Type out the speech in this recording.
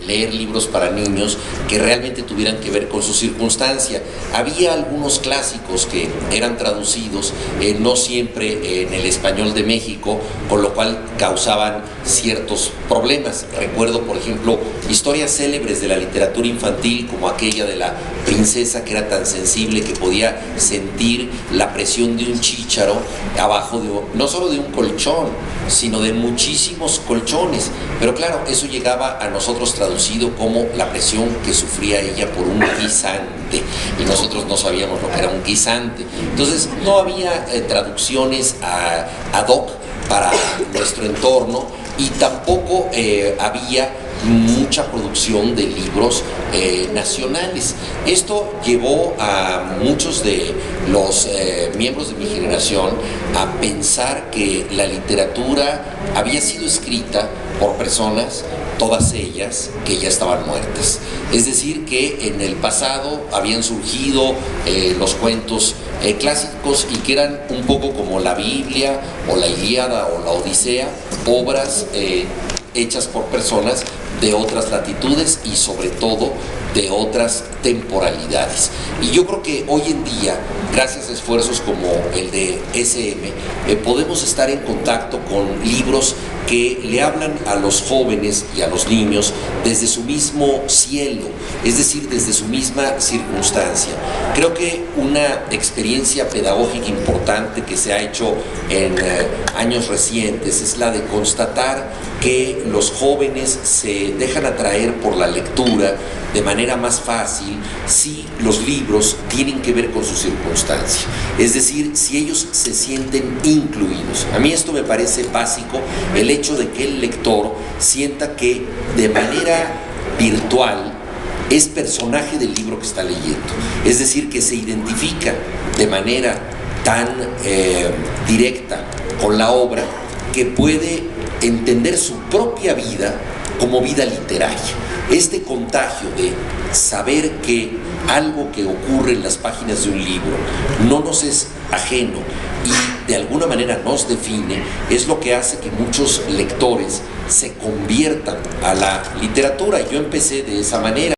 leer libros para niños que realmente tuvieran que ver con su circunstancia. Había algunos clásicos que eran traducidos, no siempre en el español de México, con lo cual causaban ciertos problemas. Recuerdo, por ejemplo, historias célebres de la literatura infantil, como aquella de la princesa que era tan sensible que podía sentir la presión de un chícharo abajo de, no solo de un colchón, sino de muchísimos colchones. Pero claro, eso llegaba a nosotros traducido como la presión que sufría ella por un guisante, y nosotros no sabíamos lo que era un guisante. Entonces no había traducciones ad hoc para nuestro entorno, y tampoco había mucha producción de libros nacionales. Esto llevó a muchos de los miembros de mi generación a pensar que la literatura había sido escrita por personas, todas ellas, que ya estaban muertas. Es decir, que en el pasado habían surgido los cuentos clásicos, y que eran un poco como la Biblia o la Ilíada o la Odisea, obras hechas por personas de otras latitudes y sobre todo de otras temporalidades. Y yo creo que hoy en día, gracias a esfuerzos como el de SM, podemos estar en contacto con libros que le hablan a los jóvenes y a los niños desde su mismo cielo, es decir, desde su misma circunstancia. Creo que una experiencia pedagógica importante que se ha hecho en años recientes es la de constatar que los jóvenes se dejan atraer por la lectura de manera más fácil si los libros tienen que ver con su circunstancia, es decir, si ellos se sienten incluidos. A mí esto me parece básico, el hecho de que el lector sienta que de manera virtual es personaje del libro que está leyendo, es decir, que se identifica de manera tan directa con la obra que puede entender su propia vida como vida literaria. Este contagio de saber que algo que ocurre en las páginas de un libro no nos es ajeno y de alguna manera nos define, es lo que hace que muchos lectores se conviertan a la literatura. Yo empecé de esa manera.